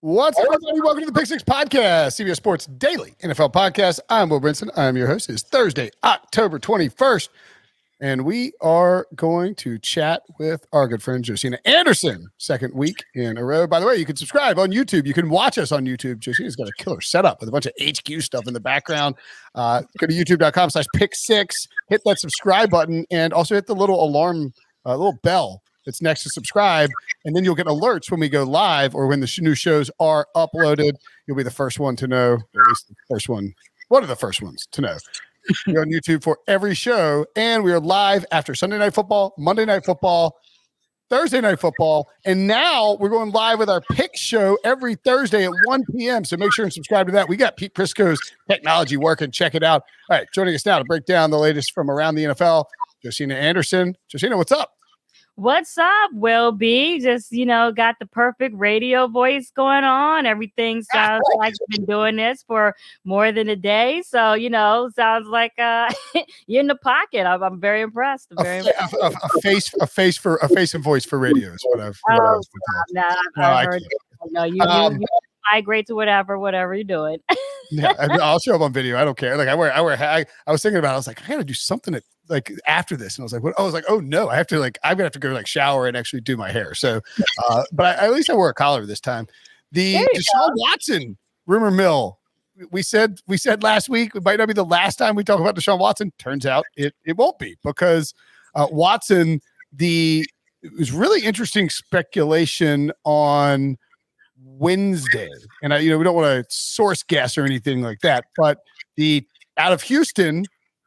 What's up, everybody? Welcome to the Pick Six Podcast, CBS Sports Daily NFL Podcast. I'm Will Brinson. I'm your host. It's Thursday, October 21st, and we are going to chat with our good friend Josina Anderson, second week in a row. By the way, you can subscribe on YouTube. You can watch us on YouTube. Josina's got a killer setup with a bunch of HQ stuff in the background. Go to youtube.com/pick6, hit that subscribe button, and also hit the little alarm, little bell that's next to subscribe, and then you'll get alerts when we go live or when the new shows are uploaded. You'll be the first one to know, or at least the first one, one of the first ones to know. We're on YouTube for every show, and we are live after Sunday Night Football, Monday Night Football, Thursday Night Football, and now we're going live with our pick show every Thursday at 1 p.m., so make sure and subscribe to that. We got Pete Prisco's technology working. Check it out. All right, joining us now to break down the latest from around the NFL, Josina Anderson. Josina, what's up? What's up, Will B? Just, got the perfect radio voice going on. Everything sounds like you've been doing this for more than a day. So, sounds like you're in the pocket. I'm very impressed. A face and voice for radio is what I've heard. You migrate to whatever you're doing. Yeah, I'll show up on video. I don't care. Like I was thinking about it. I was like, I got to do something after this. And I was like, what? I was like, oh no, I'm going to have to go shower and actually do my hair. So, but at least I wore a collar this time. The Deshaun Watson rumor mill. We said last week, it might not be the last time we talk about Deshaun Watson. Turns out it won't be, because Watson, it was really interesting speculation on Wednesday. And we don't want to source guess or anything like that, but out of Houston,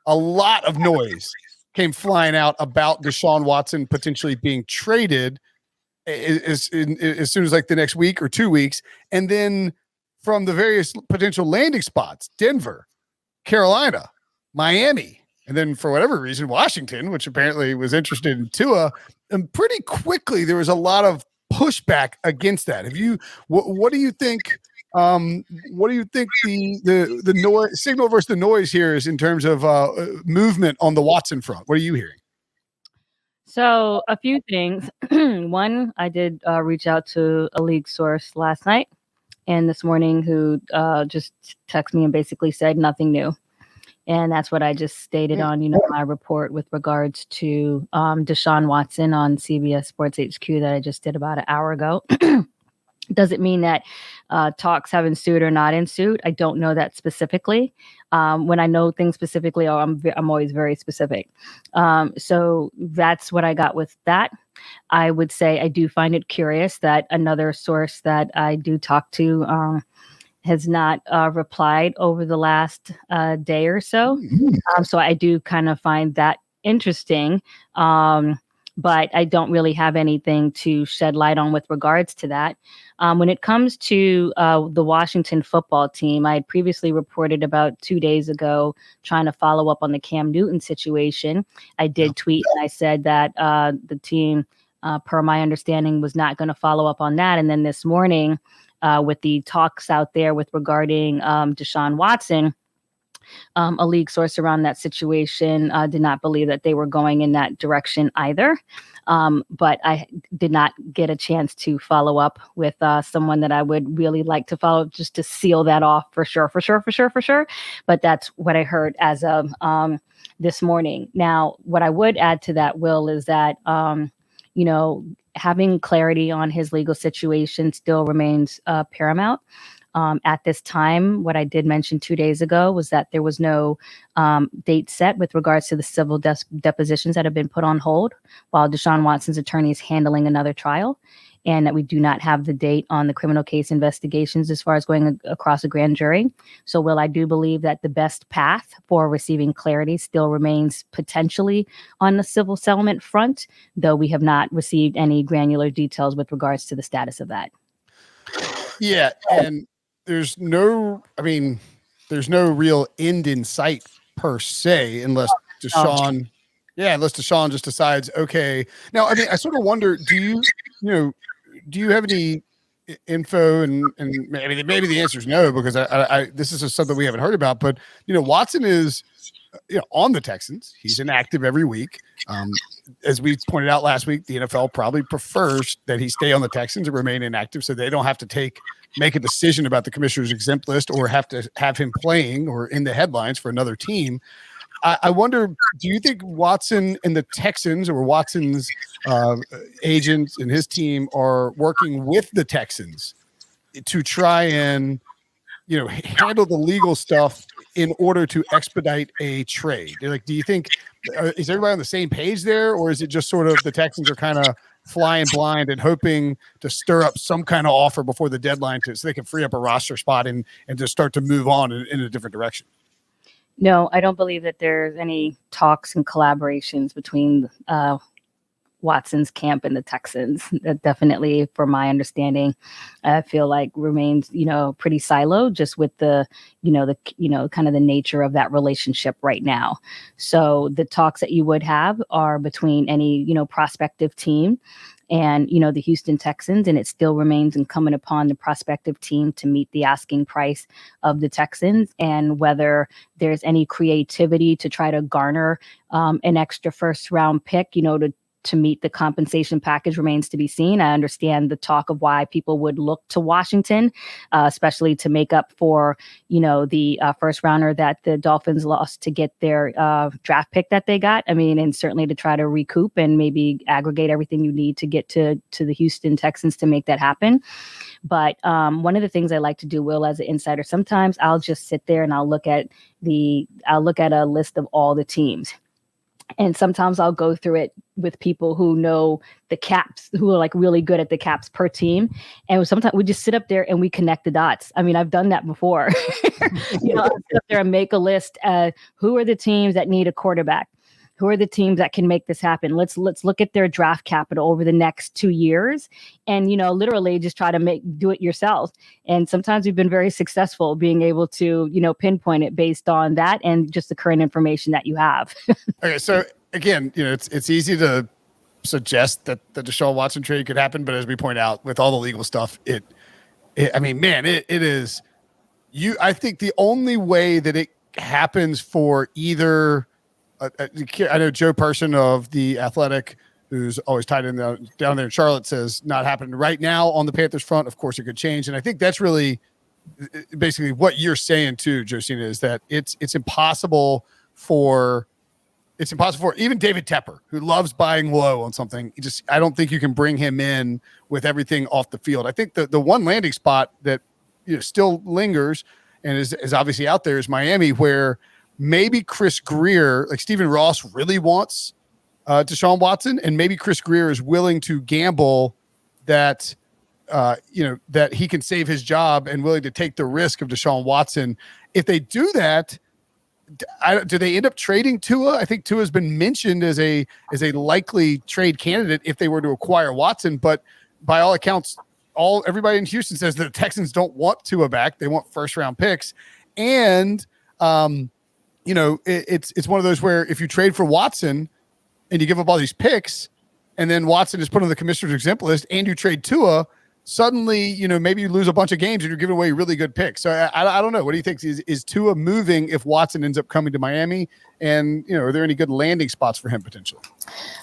a lot of noise came flying out about Deshaun Watson potentially being traded as soon as the next week or 2 weeks. And then from the various potential landing spots, Denver, Carolina, Miami, and then for whatever reason, Washington, which apparently was interested in Tua. And pretty quickly, there was a lot of pushback against that. What do you think? What do you think the noise signal versus the noise here is in terms of movement on the Watson front? What are you hearing? So a few things. One, I did reach out to a league source last night and this morning who just texted me and basically said nothing new. And that's what I just stated on, my report with regards to Deshaun Watson on CBS Sports HQ that I just did about an hour ago. Does it mean that talks have ensued or not ensued? I don't know that specifically. When I know things specifically, I'm always very specific. So that's what I got with that. I would say I do find it curious that another source that I do talk to has not replied over the last day or so. So I do kind of find that interesting. But I don't really have anything to shed light on with regards to that. When it comes to the Washington football team, I had previously reported about 2 days ago trying to follow up on the Cam Newton situation. I did tweet and I said that the team, per my understanding, was not going to follow up on that. And then this morning, with the talks out there with regarding Deshaun Watson, a league source around that situation did not believe that they were going in that direction either. But I did not get a chance to follow up with someone that I would really like to follow, just to seal that off for sure. But that's what I heard as of this morning. Now, what I would add to that, Will, is that, having clarity on his legal situation still remains paramount. At this time, what I did mention 2 days ago was that there was no date set with regards to the civil depositions that have been put on hold while Deshaun Watson's attorney is handling another trial, and that we do not have the date on the criminal case investigations as far as going across a grand jury. So, Will, I do believe that the best path for receiving clarity still remains potentially on the civil settlement front, though we have not received any granular details with regards to the status of that. Yeah, and there's no real end in sight per se, unless Deshaun just decides, okay. Now, I sort of wonder, do you have any info? And maybe the answer is no, because this is just something we haven't heard about. But Watson is on the Texans. He's inactive every week. as we pointed out last week, the NFL probably prefers that he stay on the Texans and remain inactive so they don't have to make a decision about the commissioner's exempt list or have to have him playing or in the headlines for another team. I wonder, do you think Watson and the Texans or Watson's agents and his team are working with the Texans to try and, handle the legal stuff in order to expedite a trade? Like, do you think, is everybody on the same page there, or is it just sort of the Texans are kind of flying blind and hoping to stir up some kind of offer before the deadline so they can free up a roster spot and just start to move on in a different direction? No, I don't believe that there's any talks and collaborations between Watson's camp and the Texans. That definitely, from my understanding, I feel like remains, pretty siloed just with the kind of the nature of that relationship right now. So the talks that you would have are between any, prospective team and, the Houston Texans, and it still remains incumbent upon the prospective team to meet the asking price of the Texans, and whether there's any creativity to try to garner an extra first round pick, to meet the compensation package remains to be seen. I understand the talk of why people would look to Washington, especially to make up for, the first rounder that the Dolphins lost to get their draft pick that they got. I mean, and certainly to try to recoup and maybe aggregate everything you need to get to the Houston Texans to make that happen. But one of the things I like to do, Will, as an insider, sometimes I'll just sit there and I'll look at a list of all the teams. And sometimes I'll go through it with people who know the caps, who are like really good at the caps per team. And sometimes we just sit up there and we connect the dots. I mean, I've done that before. I'll sit up there and make a list. Who are the teams that need a quarterback? Who are the teams that can make this happen? Let's look at their draft capital over the next 2 years and, literally just try to do it yourself. And sometimes we've been very successful being able to, pinpoint it based on that and just the current information that you have. Okay. So again, it's easy to suggest that the Deshaun Watson trade could happen, but as we point out with all the legal stuff, it is I think the only way that it happens for either, I know Joe Person of The Athletic, who's always tied in down there in Charlotte, says not happening right now on the Panthers front. Of course, it could change. And I think that's really basically what you're saying too, Josina, is that it's impossible for even David Tepper, who loves buying low on something. I don't think you can bring him in with everything off the field. I think the one landing spot that still lingers and is obviously out there is Miami, where maybe Chris Greer, like Stephen Ross, really wants Deshaun Watson, and maybe Chris Greer is willing to gamble that that he can save his job and willing to take the risk of Deshaun Watson. If they do that, do they end up trading Tua? I think Tua has been mentioned as a likely trade candidate if they were to acquire Watson, but by all accounts, everybody in Houston says that the Texans don't want Tua back. They want first round picks, and it's one of those where if you trade for Watson and you give up all these picks and then Watson is put on the commissioner's exempt list and you trade Tua, suddenly, maybe you lose a bunch of games and you're giving away really good picks. So I don't know. What do you think? Is Tua moving if Watson ends up coming to Miami? And, are there any good landing spots for him potentially?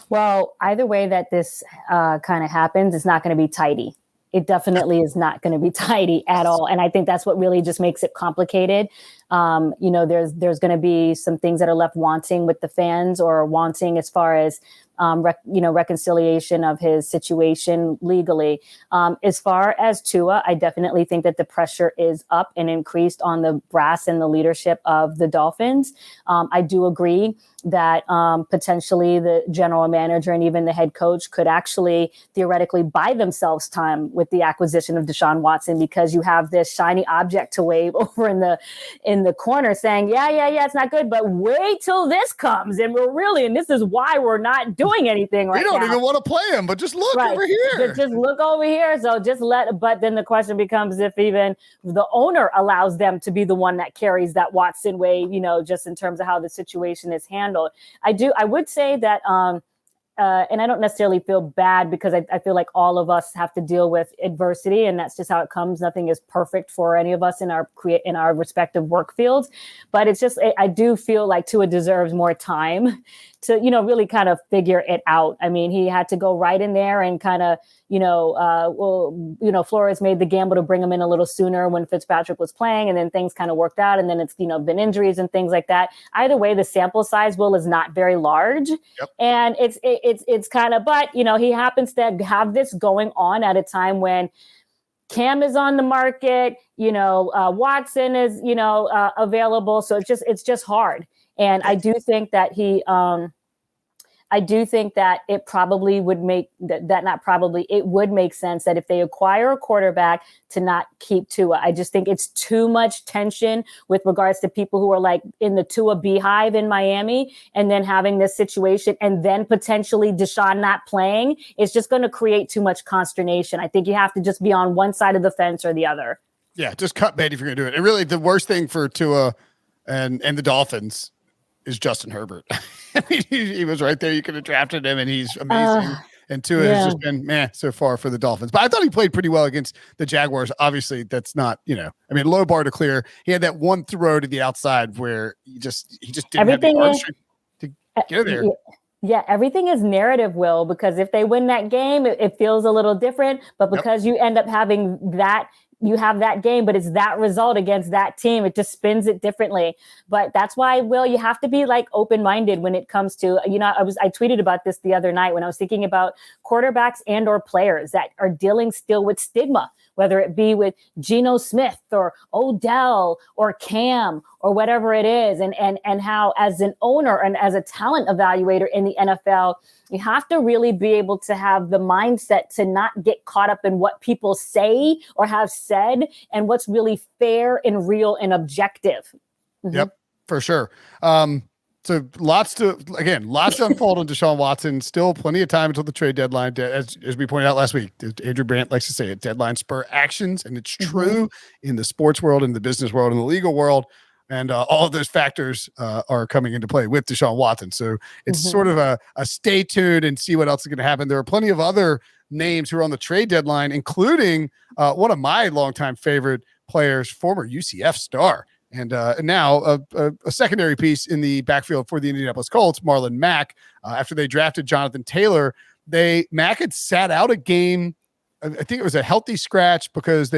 Well, either way that this kind of happens, it's not going to be tidy. It definitely is not going to be tidy at all. And I think that's what really just makes it complicated. There's going to be some things that are left wanting with the fans, or wanting as far as reconciliation of his situation legally. As far as Tua, I definitely think that the pressure is up and increased on the brass and the leadership of the Dolphins. I do agree that potentially the general manager and even the head coach could actually theoretically buy themselves time with the acquisition of Deshaun Watson, because you have this shiny object to wave over in the corner saying, yeah, it's not good, but wait till this comes, and this is why we're not doing anything right now. We don't even want to play him, but just look over here. Just look over here. So but then the question becomes if even the owner allows them to be the one that carries that Watson wave, just in terms of how the situation is handled. I would say that and I don't necessarily feel bad because I feel like all of us have to deal with adversity, and that's just how it comes. Nothing is perfect for any of us in our respective work fields, but it's just I do feel like Tua deserves more time to really kind of figure it out. I mean, he had to go right in there and kind of Flores made the gamble to bring him in a little sooner when Fitzpatrick was playing, and then things kind of worked out, and then it's been injuries and things like that. Either way, the sample size, Will, is not very large. Yep. And it's kind of, but he happens to have this going on at a time when Cam is on the market, Watson is available, so it's just hard. And I do think that it probably would make it would make sense that if they acquire a quarterback to not keep Tua. I just think it's too much tension with regards to people who are like in the Tua beehive in Miami, and then having this situation and then potentially Deshaun not playing. It's just going to create too much consternation. I think you have to just be on one side of the fence or the other. Yeah, just cut bait if you're going to do it. And really the worst thing for Tua and the Dolphins is Justin Herbert. I mean, he was right there. You could have drafted him, and he's amazing. And Tua has just been so far for the Dolphins. But I thought he played pretty well against the Jaguars. Obviously, that's not, low bar to clear. He had that one throw to the outside where he just didn't have the artistry to get there. Yeah, everything is narrative, Will, because if they win that game, it feels a little different. But because you end up having that, you have that game, but it's that result against that team. It just spins it differently. But that's why, Will, you have to be like open-minded when it comes to, I tweeted about this the other night when I was thinking about quarterbacks and or players that are dealing still with stigma, whether it be with Geno Smith or Odell or Cam or whatever it is. And how as an owner and as a talent evaluator in the NFL, you have to really be able to have the mindset to not get caught up in what people say or have said and what's really fair and real and objective. Mm-hmm. Yep, for sure. So lots to unfold on Deshaun Watson. Still plenty of time until the trade deadline. As we pointed out last week, Andrew Brandt likes to say it, deadline spur actions. And it's true in the sports world, in the business world, in the legal world. And all of those factors are coming into play with Deshaun Watson. So it's sort of a stay tuned and see what else is going to happen. There are plenty of other names who are on the trade deadline, including one of my longtime favorite players, former UCF star, and now a secondary piece in the backfield for the Indianapolis Colts, Marlon Mack. After they drafted Jonathan Taylor, Mack had sat out a game. I think it was a healthy scratch because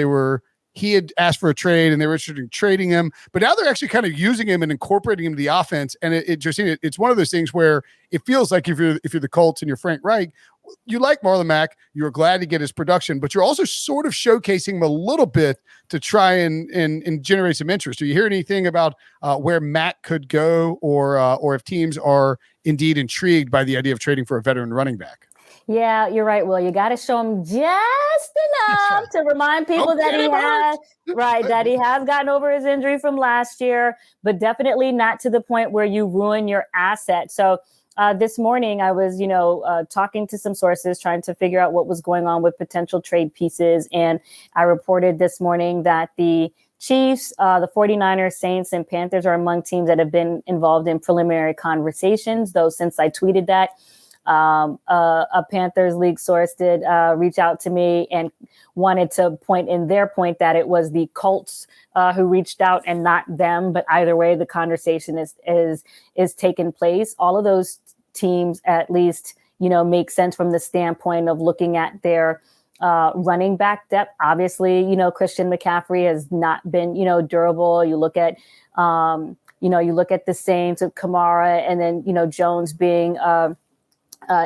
he had asked for a trade and they were interested in trading him, but now they're actually kind of using him and incorporating him to the offense. And it's one of those things where it feels like if you're the Colts and you're Frank Reich, you like Marlon Mack, you're glad to get his production, but you're also sort of showcasing him a little bit to try and generate some interest. Do you hear anything about where Mack could go or if teams are indeed intrigued by the idea of trading for a veteran running back? Yeah, you're right, Will. You got to show him just enough to remind people that he has gotten over his injury from last year, but definitely not to the point where you ruin your asset. So this morning I was, talking to some sources, trying to figure out what was going on with potential trade pieces. And I reported this morning that the Chiefs, the 49ers, Saints, and Panthers are among teams that have been involved in preliminary conversations, though since I tweeted that. A Panthers league source did reach out to me and wanted to point that it was the Colts who reached out and not them. But either way, the conversation is taking place. All of those teams, at least, make sense from the standpoint of looking at their running back depth. Obviously, Christian McCaffrey has not been, durable. You look at the Saints with Kamara, and then Jones being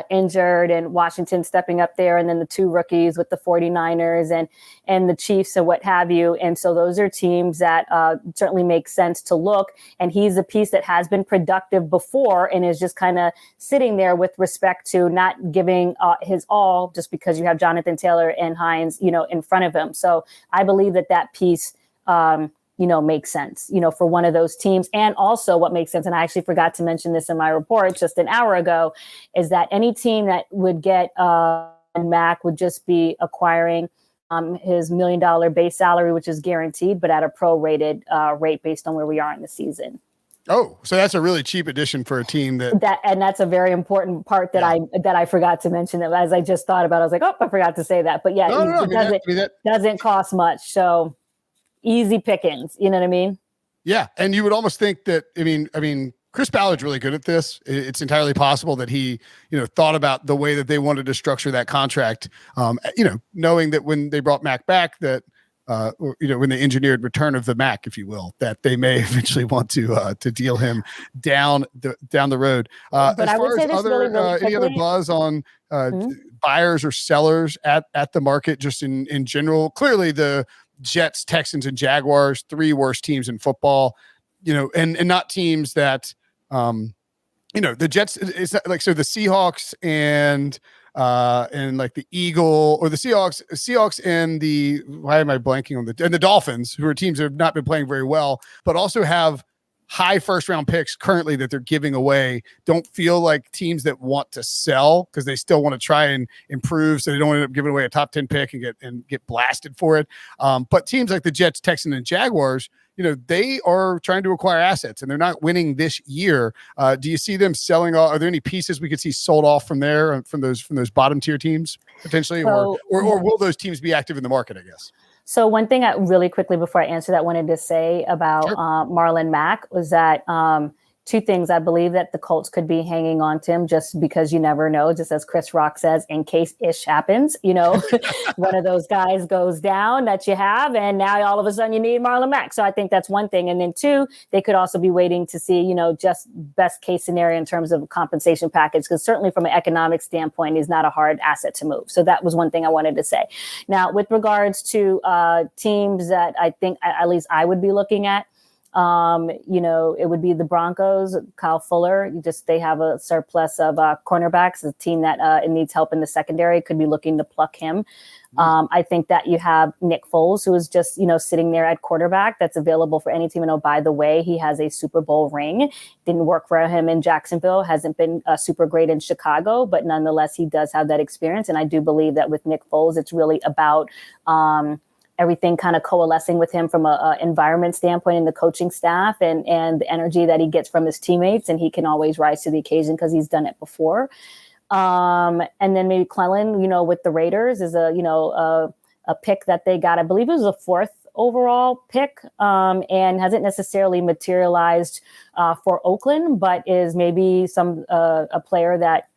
injured and Washington stepping up there, and then the two rookies with the 49ers and the Chiefs and what have you. And so those are teams that certainly make sense to look. And he's a piece that has been productive before and is just kind of sitting there with respect to not giving his all just because you have Jonathan Taylor and Hines, in front of him. So I believe that piece makes sense, for one of those teams. And also what makes sense, and I actually forgot to mention this in my report just an hour ago, is that any team that would get Mack would just be acquiring his $1 million base salary, which is guaranteed, but at a prorated rate based on where we are in the season. Oh, so that's a really cheap addition for a team and that's a very important part that I forgot to mention. That as I just thought about, I was like, oh, I forgot to say that. But yeah, it doesn't cost much. So easy pickings. You know what I mean? Yeah, and you would almost think that. I mean, Chris Ballard's really good at this. It's entirely possible that he, thought about the way that they wanted to structure that contract. Knowing that when they brought Mack back, that when they engineered return of the Mac, if you will, that they may eventually want to deal him down the road. But as far as any other buzz on buyers or sellers at the market, just in general, clearly the Jets, Texans, and Jaguars, 3 worst teams in football, and not teams that, the Jets is like, so the Seahawks and like the Eagle or the Seahawks and why am I blanking on and the Dolphins, who are teams that have not been playing very well, but also have high first round picks currently that they're giving away, don't feel like teams that want to sell because they still want to try and improve, so they don't end up giving away a top 10 pick and get blasted for it. But teams like the Jets, Texans, and Jaguars, they are trying to acquire assets and they're not winning this year. Do you see them selling? Are there any pieces we could see sold off from there, from those bottom tier teams potentially, or will those teams be active in the market, I guess? So one thing I really quickly before I answer that wanted to say about Marlon Mack was that 2 things. I believe that the Colts could be hanging on to him just because you never know, just as Chris Rock says, in case ish happens, one of those guys goes down that you have, and now all of a sudden you need Marlon Mack. So I think that's one thing. And then 2, they could also be waiting to see, just best case scenario in terms of compensation package, because certainly from an economic standpoint, he's not a hard asset to move. So that was one thing I wanted to say. Now, with regards to teams that I think at least I would be looking at, it would be the Broncos, Kyle Fuller. They have a surplus of cornerbacks, a team that it needs help in the secondary, could be looking to pluck him. I think that you have Nick Foles, who is just, sitting there at quarterback that's available for any team. And by the way, he has a Super Bowl ring. Didn't work for him in Jacksonville, hasn't been super great in Chicago, but nonetheless, he does have that experience. And I do believe that with Nick Foles, it's really about everything kind of coalescing with him from a environment standpoint in the coaching staff and the energy that he gets from his teammates. And he can always rise to the occasion because he's done it before. And then maybe Clellan, with the Raiders is a pick that they got. I believe it was a 4th overall pick and hasn't necessarily materialized for Oakland, but is maybe a player that,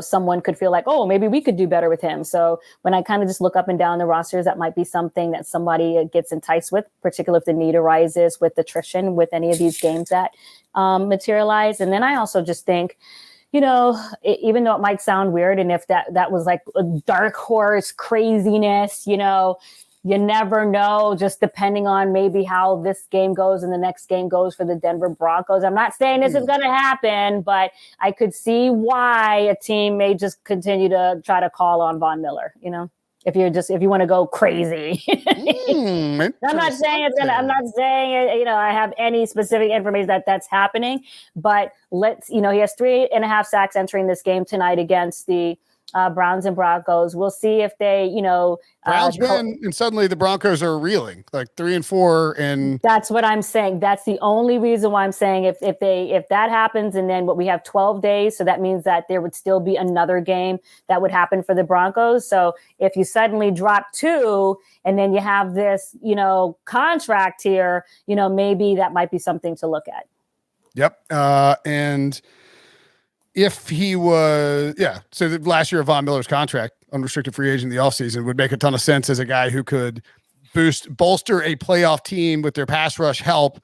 someone could feel like, oh, maybe we could do better with him. So when I kind of just look up and down the rosters, that might be something that somebody gets enticed with, particularly if the need arises with attrition with any of these games that materialize. And then I also just think, even though it might sound weird, and if that was like a dark horse craziness, you never know, just depending on maybe how this game goes and the next game goes for the Denver Broncos. I'm not saying this is going to happen, but I could see why a team may just continue to try to call on Von Miller, if you want to go crazy. I'm not saying I have any specific information that that's happening, but he has 3.5 sacks entering this game tonight against the Browns and Broncos. We'll see if they, Browns win, and suddenly the Broncos are reeling, like 3-4, and that's what I'm saying. That's the only reason why I'm saying if that happens, and then we have 12 days, so that means that there would still be another game that would happen for the Broncos. So if you suddenly drop 2, and then you have this, contract here, maybe that might be something to look at. Yep, and. If he was, so the last year of Von Miller's contract, unrestricted free agent in the offseason, would make a ton of sense as a guy who could bolster a playoff team with their pass rush help.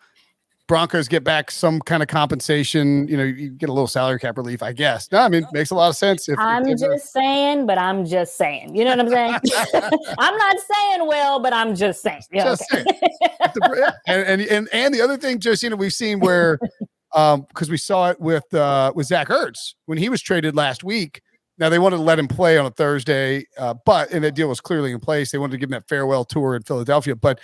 Broncos get back some kind of compensation, you get a little salary cap relief, I guess. No, I mean, makes a lot of sense. I'm just saying. You know what I'm saying? I'm not saying Will, but I'm just saying. Yeah, saying. And the other thing, Josina, we've seen where because we saw it with Zach Ertz when he was traded last week. Now they wanted to let him play on a Thursday, and that deal was clearly in place. They wanted to give him that farewell tour in Philadelphia. But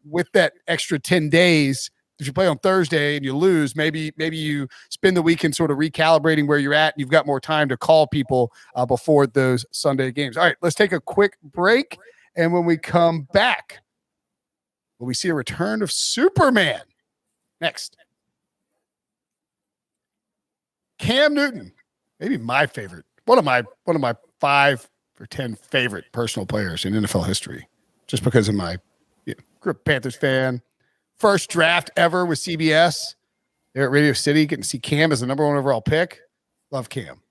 with that extra 10 days, if you play on Thursday and you lose, maybe you spend the weekend sort of recalibrating where you're at, and you've got more time to call people before those Sunday games. All right, let's take a quick break, and when we come back, will we see a return of Superman next? Cam Newton, maybe my favorite, one of my 5 or 10 favorite personal players in NFL history, just because of my grew up Panthers fan. First draft ever with CBS there at Radio City, getting to see Cam as the number 1 overall pick. Love Cam,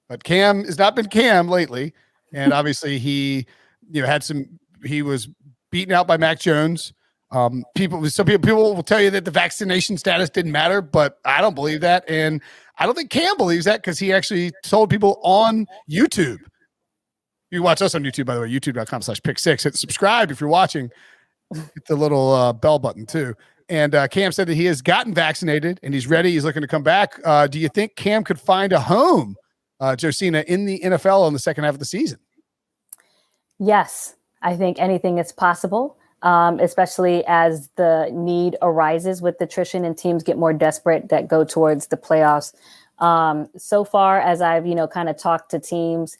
but Cam has not been Cam lately, and obviously he he was beaten out by Mac Jones. Some people will tell you that the vaccination status didn't matter, but I don't believe that, and I don't think Cam believes that because he actually told people on YouTube. You watch us on YouTube, by the way, youtube.com/pick6. Hit subscribe if you're watching. Hit the little bell button too. And Cam said that he has gotten vaccinated and he's ready. He's looking to come back. Do you think Cam could find a home, Josina, in the NFL in the second half of the season? Yes, I think anything is possible, especially as the need arises with attrition and teams get more desperate that go towards the playoffs. So far as I've, kind of talked to teams,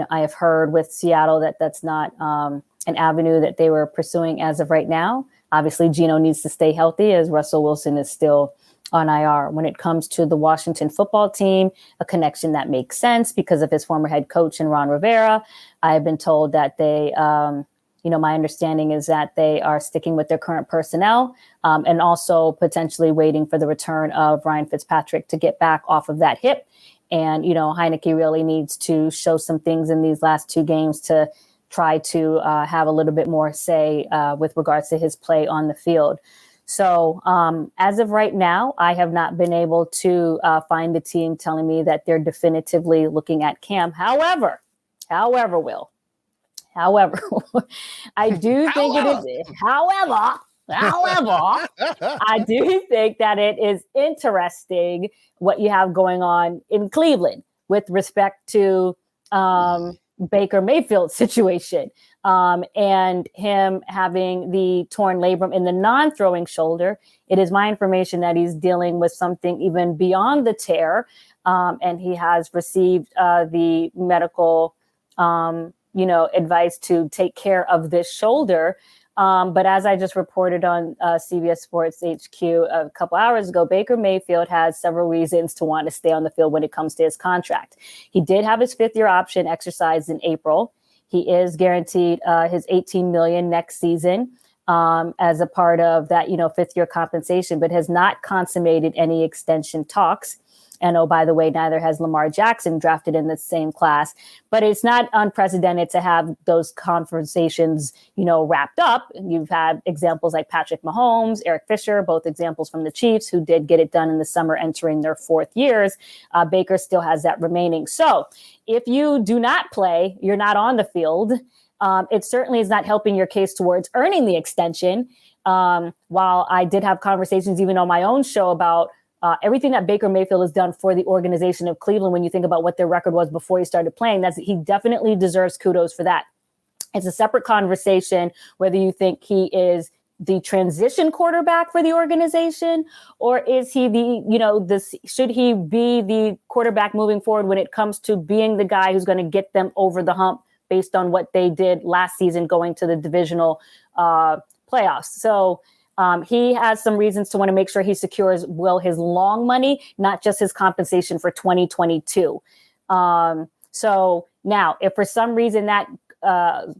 I have heard with Seattle that that's not an avenue that they were pursuing as of right now. Obviously, Geno needs to stay healthy as Russell Wilson is still on IR. When it comes to the Washington football team, a connection that makes sense because of his former head coach and Ron Rivera. I've been told that they, my understanding is that they are sticking with their current personnel and also potentially waiting for the return of Ryan Fitzpatrick to get back off of that hip. And, Heineke really needs to show some things in these last 2 games to try to have a little bit more say with regards to his play on the field. So as of right now, I have not been able to find a team telling me that they're definitively looking at Cam. However, Will, I do think it is. However, I do think that it is interesting what you have going on in Cleveland with respect to Baker Mayfield situation and him having the torn labrum in the non-throwing shoulder. It is my information that he's dealing with something even beyond the tear, and he has received the medical, advice to take care of this shoulder. But as I just reported on CBS Sports HQ a couple hours ago, Baker Mayfield has several reasons to want to stay on the field when it comes to his contract. He did have his 5th-year option exercised in April. He is guaranteed his $18 million next season as a part of that, 5th-year compensation, but has not consummated any extension talks. And oh, by the way, neither has Lamar Jackson, drafted in the same class. But it's not unprecedented to have those conversations, wrapped up. You've had examples like Patrick Mahomes, Eric Fisher, both examples from the Chiefs who did get it done in the summer entering their 4th years. Baker still has that remaining. So if you do not play, you're not on the field. It certainly is not helping your case towards earning the extension. While I did have conversations even on my own show about everything that Baker Mayfield has done for the organization of Cleveland, when you think about what their record was before he started playing, he definitely deserves kudos for that. It's a separate conversation whether you think he is the transition quarterback for the organization, or is he should he be the quarterback moving forward when it comes to being the guy who's going to get them over the hump based on what they did last season going to the divisional playoffs. So he has some reasons to want to make sure he secures his long money, not just his compensation for 2022. So now, if for some reason that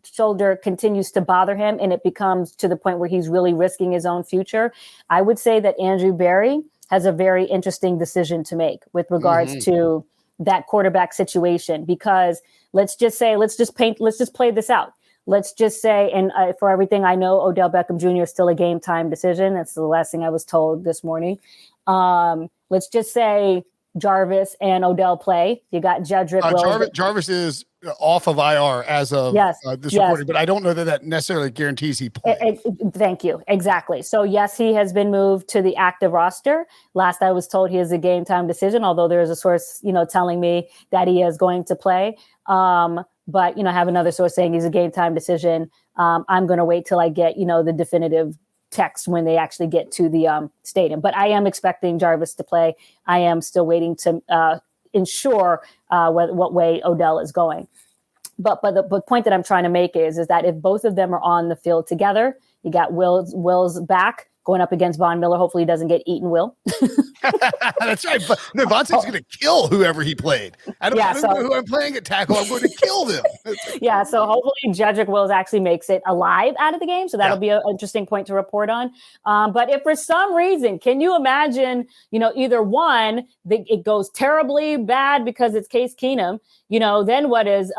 shoulder continues to bother him and it becomes to the point where he's really risking his own future, I would say that Andrew Berry has a very interesting decision to make with regards to that quarterback situation, because let's just play this out. Let's just say, and for everything I know, Odell Beckham Jr. is still a game time decision. That's the last thing I was told this morning. Let's just say Jarvis and Odell play. You got Jedrick. Jarvis is off of IR as of this recording, but I don't know that necessarily guarantees he plays. Thank you. Exactly. So yes, he has been moved to the active roster. Last I was told he is a game time decision, although there is a source, telling me that he is going to play. But, I have another source saying he's a game time decision. I'm going to wait till I get, the definitive text when they actually get to the stadium. But I am expecting Jarvis to play. I am still waiting to ensure what way Odell is going. But the point that I'm trying to make is that if both of them are on the field together, you got Will's back, going up against Von Miller. Hopefully he doesn't get eaten, Will. That's right. But no, Vontae's going to kill whoever he played. I don't know who I'm playing at tackle. I'm going to kill them. Yeah, so hopefully Jedrick Wills actually makes it alive out of the game. So that'll be an interesting point to report on. But if for some reason, can you imagine, either one, it goes terribly bad because it's Case Keenum, then what does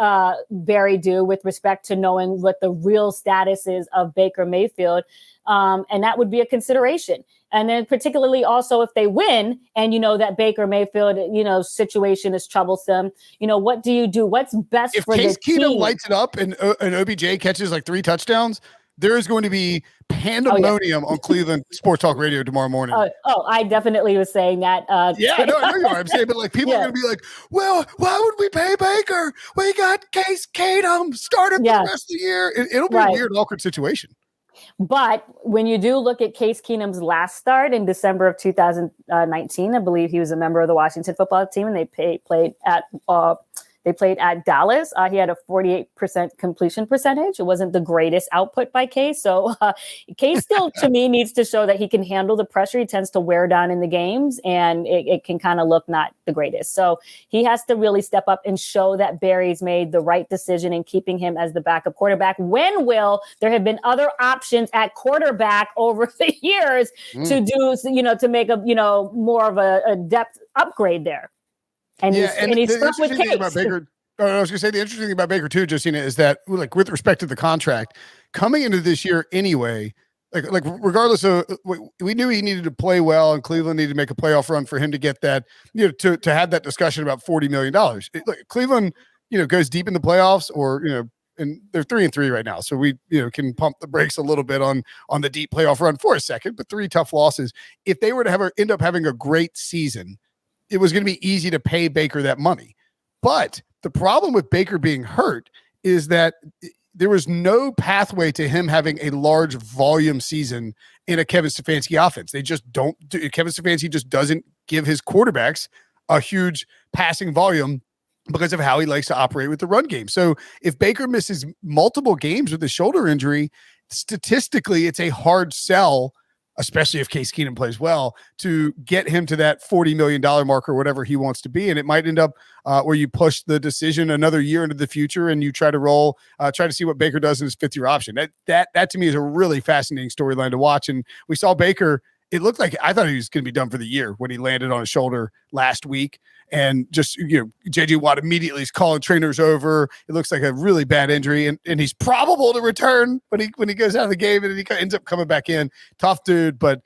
Barry do with respect to knowing what the real status is of Baker Mayfield? And that would be a consideration. And then particularly also if they win and that Baker Mayfield, situation is troublesome, what do you do? What's best for the team? If Case Keenum lights it up and OBJ catches like 3 touchdowns, there is going to be pandemonium on Cleveland Sports Talk Radio tomorrow morning. I definitely was saying that. I know you are. I'm saying, but like people are going to be like, well, why would we pay Baker? We got Case Keenum started for the rest of the year. It'll be a weird, awkward situation. But when you do look at Case Keenum's last start in December of 2019, I believe he was a member of the Washington football team, and they played at Dallas. He had a 48% completion percentage. It wasn't the greatest output by Case. So Case still, to me, needs to show that he can handle the pressure. He tends to wear down in the games, and it can kind of look not the greatest. So he has to really step up and show that Barry's made the right decision in keeping him as the backup quarterback. When there have been other options at quarterback over the years to do, to make a, more of a depth upgrade there. And he's stuck with Case. I was going to say the interesting thing about Baker too, Josina, is that like with respect to the contract coming into this year anyway, like regardless of we knew he needed to play well and Cleveland needed to make a playoff run for him to get that, to have that discussion about $40 million. Cleveland, goes deep in the playoffs or, and they're 3-3 right now. So we, can pump the brakes a little bit on the deep playoff run for a second, but 3 tough losses. If they were to end up having a great season, it was going to be easy to pay Baker that money. But the problem with Baker being hurt is that there was no pathway to him having a large volume season in a Kevin Stefanski offense. They just don't do. Kevin Stefanski just doesn't give his quarterbacks a huge passing volume because of how he likes to operate with the run game. So if Baker misses multiple games with a shoulder injury, statistically, it's a hard sell, especially if Case Keenum plays well, to get him to that $40 million mark or whatever he wants to be. And it might end up where you push the decision another year into the future and you try to see what Baker does in his 5th-year option. That to me is a really fascinating storyline to watch. And we saw Baker, it looked like, I thought he was going to be done for the year when he landed on his shoulder last week. And just, JJ Watt immediately is calling trainers over. It looks like a really bad injury, and he's probable to return when he goes out of the game, and he ends up coming back in. Tough dude, but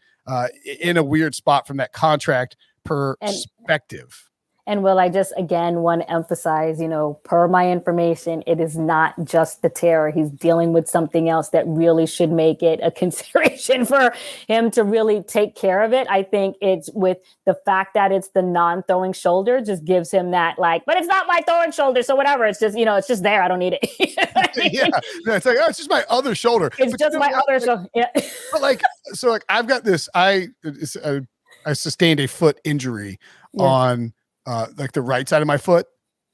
in a weird spot from that contract perspective. And Will, I just, again, want to emphasize, per my information, it is not just the tear. He's dealing with something else that really should make it a consideration for him to really take care of it. I think it's with the fact that it's the non-throwing shoulder just gives him that but it's not my throwing shoulder. So whatever, it's just, it's just there. I don't need it. Yeah. No, it's like, it's just my other shoulder. It's just my other shoulder. Yeah. But I've got this, I sustained a foot injury on the right side of my foot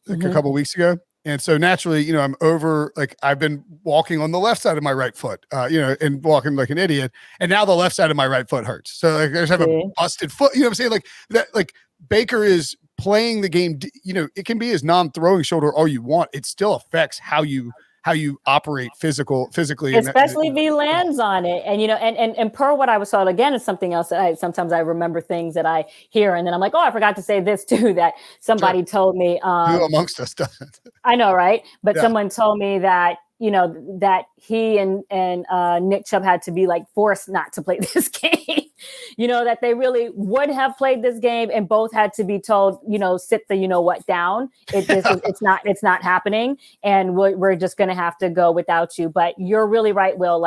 a couple weeks ago. And so naturally, I'm over, I've been walking on the left side of my right foot, and walking like an idiot. And now the left side of my right foot hurts. So I just have a busted foot, what I'm saying? Baker is playing the game, it can be his non-throwing shoulder all you want. It still affects how you operate physically, especially if he lands on it. And and per what I was told, again, is something else that sometimes I remember things that I hear, and then I'm like, oh, I forgot to say this too, that somebody told me. Who amongst us doesn't? I know, right? But someone told me that that he and Nick Chubb had to be forced not to play this game. That they really would have played this game, and both had to be told, sit the what down. It's not happening, and we're just going to have to go without you. But you're really right, Will.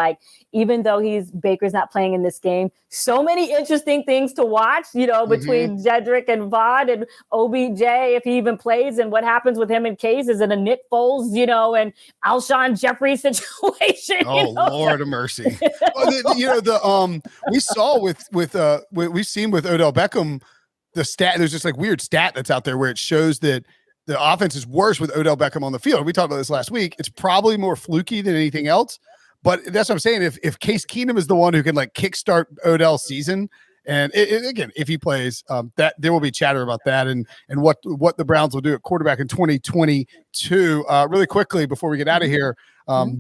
Even though Baker's not playing in this game, so many interesting things to watch. Between Jedrick and Vaughn and OBJ, if he even plays, and what happens with him and Case, is it a Nick Foles, and Alshon Jeffrey situation? Oh, Lord of mercy. We saw we've seen with Odell Beckham, the stat, there's this weird stat that's out there where it shows that the offense is worse with Odell Beckham on the field. We talked about this last week. It's probably more fluky than anything else, But that's what I'm saying. If Case Keenum is the one who can like kickstart Odell's season, and again, if he plays, that there will be chatter about that and what the Browns will do at quarterback in 2022. Really quickly before we get out of here, are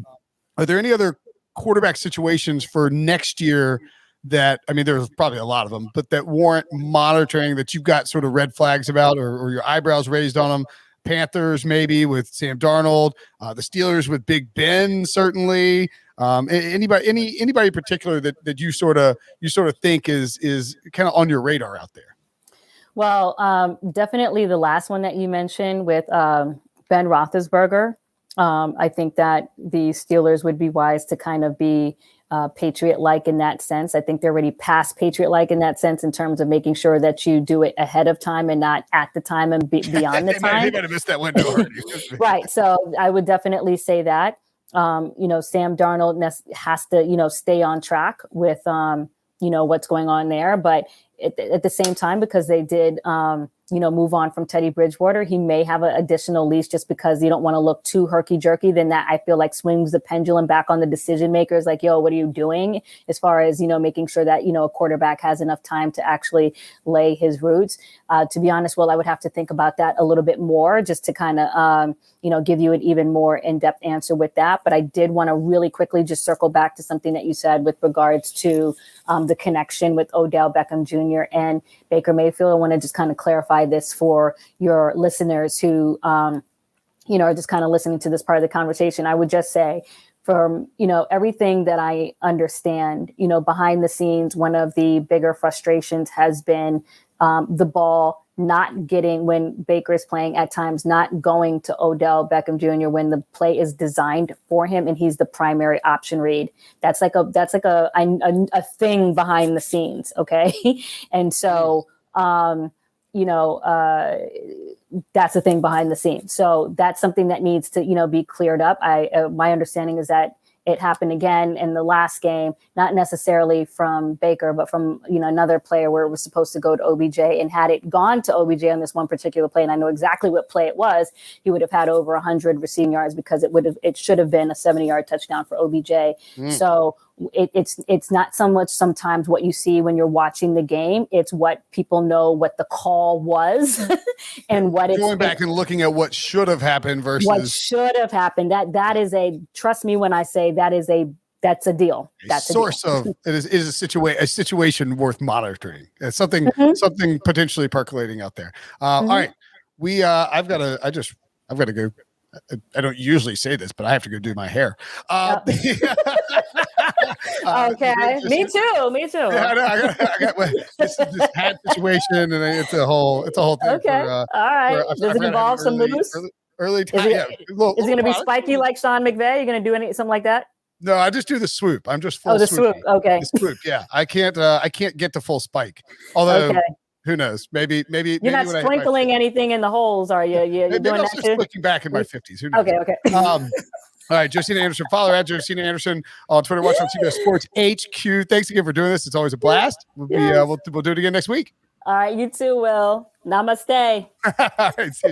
there any other quarterback situations for next year that, I mean, there's probably a lot of them, but that warrant monitoring, that you've got sort of red flags about or your eyebrows raised on them? Panthers maybe with Sam Darnold, the Steelers with Big Ben, certainly. Anybody in particular that you sort of think is kind of on your radar out there? Well, definitely the last one that you mentioned with Ben Roethlisberger. I think that the Steelers would be wise to kind of be Patriot-like in that sense. I think they're already past Patriot-like in that sense in terms of making sure that you do it ahead of time and not at the time and beyond the time. They might have missed that window already. Right. So I would definitely say that. Sam Darnold has to, stay on track with, what's going on there. But at the same time, because they did, move on from Teddy Bridgewater, he may have an additional leash just because you don't want to look too herky-jerky. Then that, I feel like, swings the pendulum back on the decision makers. Like, yo, what are you doing? As far as, making sure that, a quarterback has enough time to actually lay his roots. To be honest, I would have to think about that a little bit more just to kind of, give you an even more in-depth answer with that. But I did want to really quickly just circle back to something that you said with regards to the connection with Odell Beckham Jr. and Baker Mayfield. I want to just kind of clarify this for your listeners who, are just kind of listening to this part of the conversation. I would just say, from, everything that I understand, behind the scenes, one of the bigger frustrations has been the ball not getting, when Baker is playing at times, not going to Odell Beckham Jr. when the play is designed for him and he's the primary option read. That's like a thing behind the scenes. Okay. And so, that's a thing behind the scenes. So that's something that needs to, be cleared up. My understanding is that it happened again in the last game, not necessarily from Baker, but from, another player where it was supposed to go to OBJ. And had it gone to OBJ on this one particular play, and I know exactly what play it was, he would have had over 100 receiving yards because it should have been a 70-yard touchdown for OBJ. So it's not so much sometimes what you see when you're watching the game. It's what people know what the call was and what it's going back and looking at what should have happened versus what should have happened. That is trust me when I say that's a deal. That's a source deal. of it is a situation worth monitoring. It's something potentially percolating out there. All right. I've got to go. I don't usually say this, but I have to go do my hair. Okay, me too. Yeah, I know. I got this hat situation, and it's a whole thing. Okay, all right. Does it involve some moves? Early time. Is it going to be spiky like Sean McVay? You're going to do something like that? No, I just do the swoop. I'm just full. The swoop. Okay. The swoop. Yeah, I can't get to full spike. Although. Okay. Who knows? Maybe you're not sprinkling anything in the holes, are you? You're doing that too? Looking back in my 50s. Who knows? Okay. All right, Josina Anderson. Follow at Josina Anderson on Twitter. Watch on CBS Sports HQ. Thanks again for doing this. It's always a blast. We'll do it again next week. All right, you too, Will. Namaste. All right. See you.